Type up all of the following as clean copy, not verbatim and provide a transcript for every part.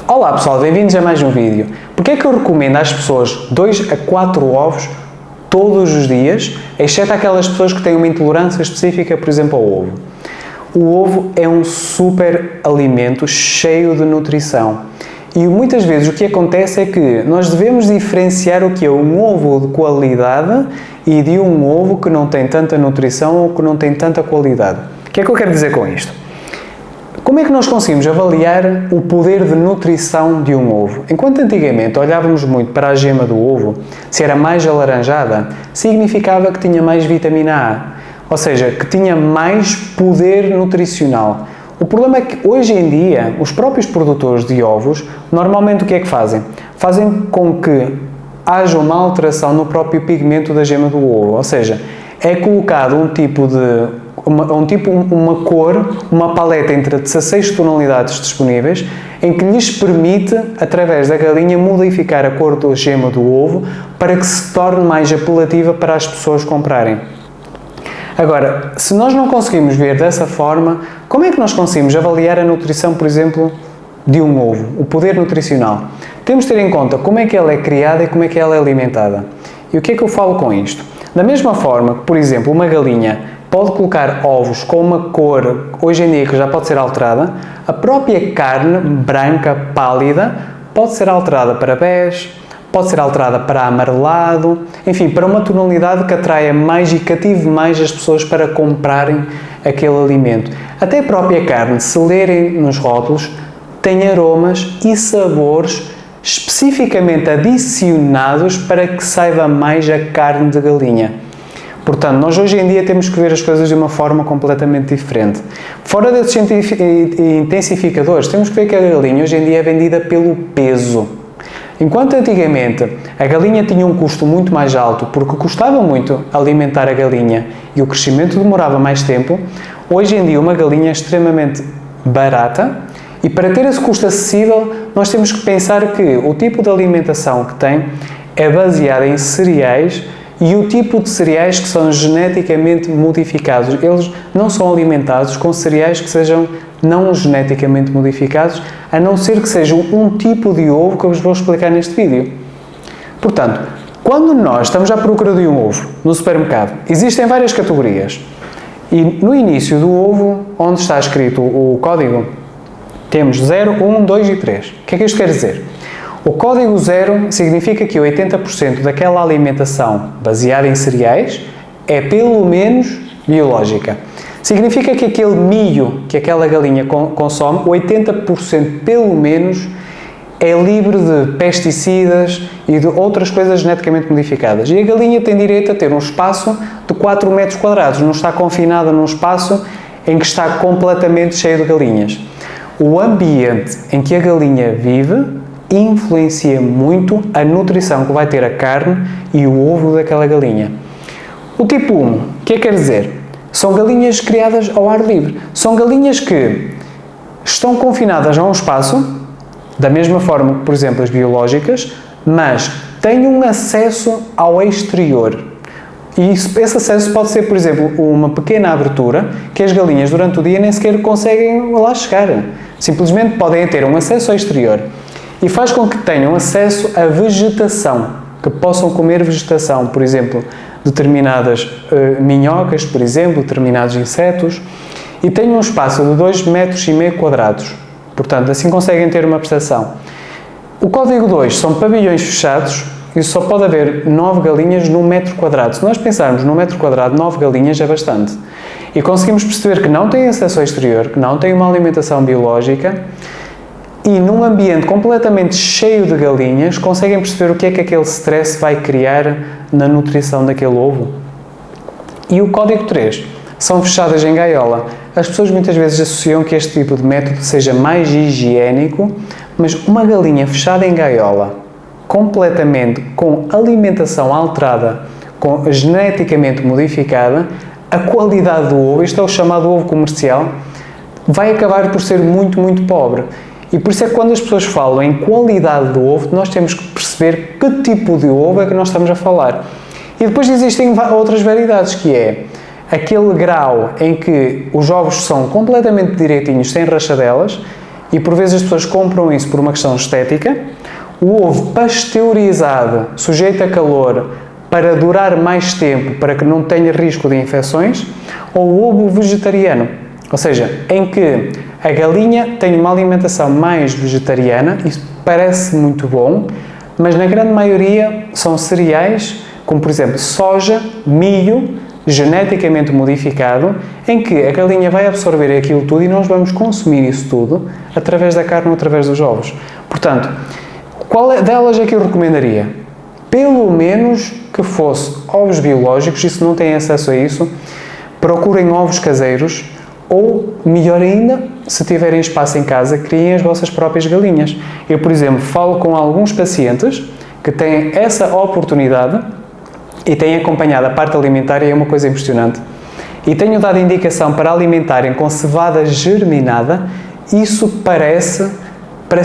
Olá pessoal, bem-vindos a mais um vídeo. Porque é que eu recomendo às pessoas 2 a 4 ovos todos os dias, exceto aquelas pessoas que têm uma intolerância específica, por exemplo, ao ovo? O ovo é um super alimento cheio de nutrição. E muitas vezes o que acontece é que nós devemos diferenciar o que é um ovo de qualidade e de um ovo que não tem tanta nutrição ou que não tem tanta qualidade. O que é que eu quero dizer com isto? Como é que nós conseguimos avaliar o poder de nutrição de um ovo? Enquanto antigamente olhávamos muito para a gema do ovo, se era mais alaranjada, significava que tinha mais vitamina A, ou seja, que tinha mais poder nutricional. O problema é que hoje em dia, os próprios produtores de ovos, normalmente o que é que fazem? Fazem com que haja uma alteração no próprio pigmento da gema do ovo, ou seja, é colocado uma cor, uma paleta entre 16 tonalidades disponíveis, em que lhes permite, através da galinha, modificar a cor da gema do ovo para que se torne mais apelativa para as pessoas comprarem. Agora, se nós não conseguimos ver dessa forma, como é que nós conseguimos avaliar a nutrição, por exemplo, de um ovo, o poder nutricional? Temos de ter em conta como é que ela é criada e como é que ela é alimentada. E o que é que eu falo com isto? Da mesma forma que, por exemplo, uma galinha pode colocar ovos com uma cor, hoje em dia, que já pode ser alterada, a própria carne branca, pálida, pode ser alterada para bege, pode ser alterada para amarelado, enfim, para uma tonalidade que atraia mais e cative mais as pessoas para comprarem aquele alimento. Até a própria carne, se lerem nos rótulos, tem aromas e sabores especificamente adicionados para que saiba mais a carne de galinha. Portanto, nós hoje em dia temos que ver as coisas de uma forma completamente diferente. Fora desses intensificadores, temos que ver que a galinha hoje em dia é vendida pelo peso. Enquanto antigamente a galinha tinha um custo muito mais alto porque custava muito alimentar a galinha e o crescimento demorava mais tempo, hoje em dia uma galinha é extremamente barata e para ter esse custo acessível nós temos que pensar que o tipo de alimentação que tem é baseado em cereais e o tipo de cereais que são geneticamente modificados. Eles não são alimentados com cereais que sejam não geneticamente modificados, a não ser que seja um tipo de ovo que eu vos vou explicar neste vídeo. Portanto, quando nós estamos à procura de um ovo no supermercado, existem várias categorias. E no início do ovo, onde está escrito o código, temos 0, 1, 2 e 3. O que é que isto quer dizer? O código 0 significa que 80% daquela alimentação baseada em cereais é pelo menos biológica. Significa que aquele milho que aquela galinha consome, 80% pelo menos é livre de pesticidas e de outras coisas geneticamente modificadas. E a galinha tem direito a ter um espaço de 4 metros quadrados, não está confinada num espaço em que está completamente cheio de galinhas. O ambiente em que a galinha vive influencia muito a nutrição que vai ter a carne e o ovo daquela galinha. O tipo 1, o que é que quer dizer? São galinhas criadas ao ar livre. São galinhas que estão confinadas a um espaço, da mesma forma que, por exemplo, as biológicas, mas têm um acesso ao exterior. E esse acesso pode ser, por exemplo, uma pequena abertura que as galinhas durante o dia nem sequer conseguem lá chegar. Simplesmente podem ter um acesso ao exterior. E faz com que tenham acesso à vegetação, que possam comer vegetação, por exemplo, determinadas minhocas, por exemplo, determinados insetos, e tenham um espaço de 2,5 metros quadrados. Portanto, assim conseguem ter uma percepção. O código 2 são pavilhões fechados e só pode haver 9 galinhas num metro quadrado. Se nós pensarmos num metro quadrado, 9 galinhas é bastante. E conseguimos perceber que não têm acesso ao exterior, que não têm uma alimentação biológica, e num ambiente completamente cheio de galinhas, conseguem perceber o que é que aquele stress vai criar na nutrição daquele ovo. E o código 3 são fechadas em gaiola. As pessoas muitas vezes associam que este tipo de método seja mais higiênico, mas uma galinha fechada em gaiola, completamente com alimentação alterada, geneticamente modificada, a qualidade do ovo, isto é o chamado ovo comercial, vai acabar por ser muito, muito pobre. E por isso é que quando as pessoas falam em qualidade do ovo, nós temos que perceber que tipo de ovo é que nós estamos a falar. E depois existem outras variedades, que é aquele grau em que os ovos são completamente direitinhos, sem rachadelas, e por vezes as pessoas compram isso por uma questão estética, o ovo pasteurizado, sujeito a calor, para durar mais tempo, para que não tenha risco de infecções, ou o ovo vegetariano, ou seja, em que a galinha tem uma alimentação mais vegetariana, isso parece muito bom, mas na grande maioria são cereais, como por exemplo soja, milho, geneticamente modificado, em que a galinha vai absorver aquilo tudo e nós vamos consumir isso tudo através da carne ou através dos ovos. Portanto, qual delas é que eu recomendaria? Pelo menos que fosse ovos biológicos, e se não têm acesso a isso, procurem ovos caseiros, ou, melhor ainda, se tiverem espaço em casa, criem as vossas próprias galinhas. Eu, por exemplo, falo com alguns pacientes que têm essa oportunidade e têm acompanhado a parte alimentar e é uma coisa impressionante. E tenho dado indicação para alimentarem com cevada germinada, isso parece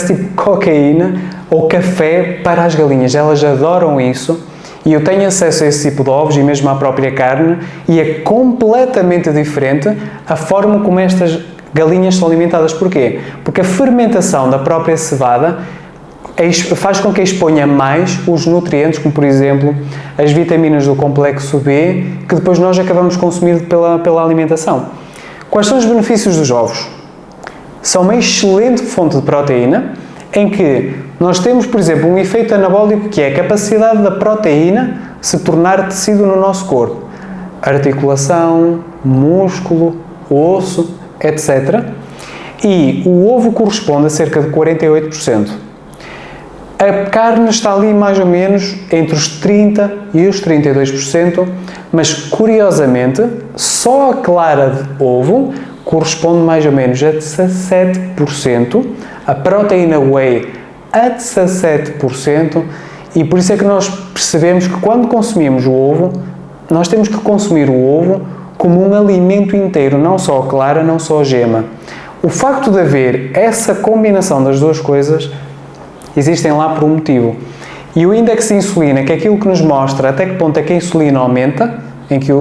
tipo cocaína ou café para as galinhas, elas adoram isso. E eu tenho acesso a esse tipo de ovos e mesmo à própria carne e é completamente diferente a forma como estas galinhas são alimentadas. Porquê? Porque a fermentação da própria cevada faz com que exponha mais os nutrientes, como por exemplo as vitaminas do complexo B, que depois nós acabamos consumindo pela alimentação. Quais são os benefícios dos ovos? São uma excelente fonte de proteína, em que nós temos, por exemplo, um efeito anabólico que é a capacidade da proteína se tornar tecido no nosso corpo. Articulação, músculo, osso, etc. E o ovo corresponde a cerca de 48%. A carne está ali mais ou menos entre os 30% e os 32%, mas curiosamente só a clara de ovo corresponde mais ou menos a 17%, a proteína whey a 17%, e por isso é que nós percebemos que quando consumimos o ovo, nós temos que consumir o ovo como um alimento inteiro, não só a clara, não só a gema. O facto de haver essa combinação das duas coisas, existem lá por um motivo. E o índice de insulina, que é aquilo que nos mostra até que ponto é que a insulina aumenta, em que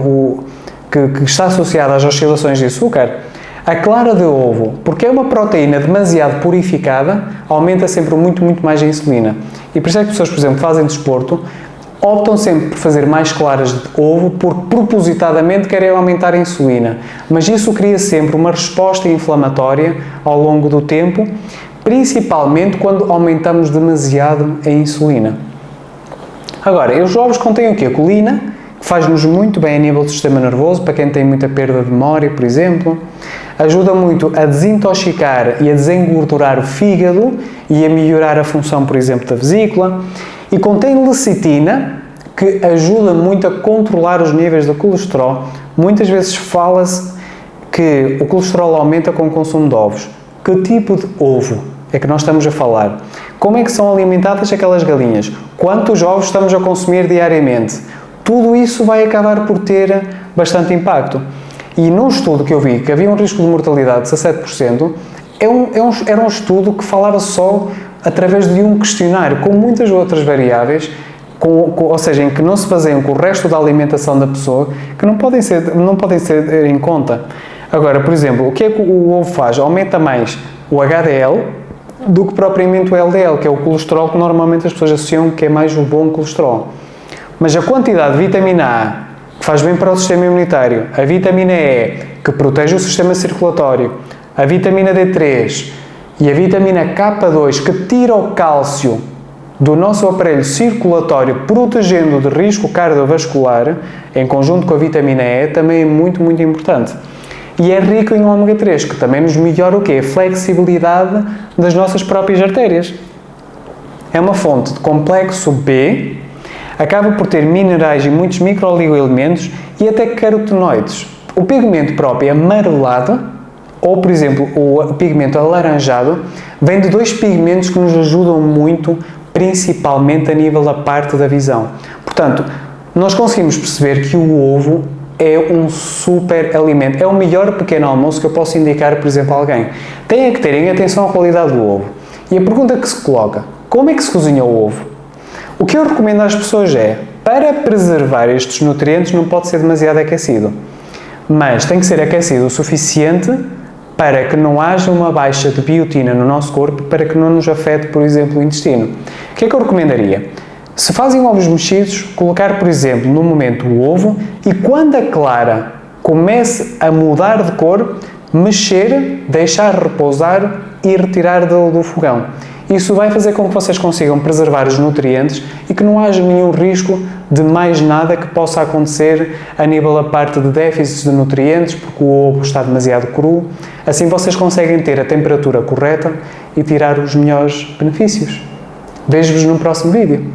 está associada às oscilações de açúcar, a clara de ovo, porque é uma proteína demasiado purificada, aumenta sempre muito mais a insulina. E por isso é que pessoas, por exemplo, que fazem desporto, optam sempre por fazer mais claras de ovo, porque propositadamente querem aumentar a insulina. Mas isso cria sempre uma resposta inflamatória ao longo do tempo, principalmente quando aumentamos demasiado a insulina. Agora, os ovos contêm o quê? Colina, que faz-nos muito bem a nível do sistema nervoso, para quem tem muita perda de memória, por exemplo. Ajuda muito a desintoxicar e a desengordurar o fígado e a melhorar a função, por exemplo, da vesícula. E contém lecitina, que ajuda muito a controlar os níveis de colesterol. Muitas vezes fala-se que o colesterol aumenta com o consumo de ovos. Que tipo de ovo é que nós estamos a falar? Como é que são alimentadas aquelas galinhas? Quantos ovos estamos a consumir diariamente? Tudo isso vai acabar por ter bastante impacto. E num estudo que eu vi que havia um risco de mortalidade de 17%, era um estudo que falava só através de um questionário, com muitas outras variáveis, ou seja, em que não se baseiam com o resto da alimentação da pessoa, que não podem ser em conta. Agora, por exemplo, o que é que o ovo faz? Aumenta mais o HDL do que propriamente o LDL, que é o colesterol que normalmente as pessoas associam que é mais o bom colesterol. Mas a quantidade de vitamina A, que faz bem para o sistema imunitário, a vitamina E, que protege o sistema circulatório, a vitamina D3 e a vitamina K2, que tira o cálcio do nosso aparelho circulatório, protegendo de risco cardiovascular, em conjunto com a vitamina E, também é muito importante. E é rico em ômega 3, que também nos melhora o quê? A flexibilidade das nossas próprias artérias. É uma fonte de complexo B, acaba por ter minerais e muitos micro-oligoelementos e até carotenoides. O pigmento próprio amarelado, ou por exemplo o pigmento alaranjado, vem de dois pigmentos que nos ajudam muito, principalmente a nível da parte da visão. Portanto, nós conseguimos perceber que o ovo é um super alimento, é o melhor pequeno almoço que eu posso indicar, por exemplo, a alguém. Tenha que terem atenção à qualidade do ovo. E a pergunta que se coloca, como é que se cozinha o ovo? O que eu recomendo às pessoas é, para preservar estes nutrientes não pode ser demasiado aquecido, mas tem que ser aquecido o suficiente para que não haja uma baixa de biotina no nosso corpo, para que não nos afete, por exemplo, o intestino. O que é que eu recomendaria? Se fazem ovos mexidos, colocar, por exemplo, no momento o ovo e quando a clara comece a mudar de cor, mexer, deixar repousar e retirar do fogão. Isso vai fazer com que vocês consigam preservar os nutrientes e que não haja nenhum risco de mais nada que possa acontecer a nível da parte de déficits de nutrientes, porque o ovo está demasiado cru. Assim vocês conseguem ter a temperatura correta e tirar os melhores benefícios. Vejo-vos no próximo vídeo.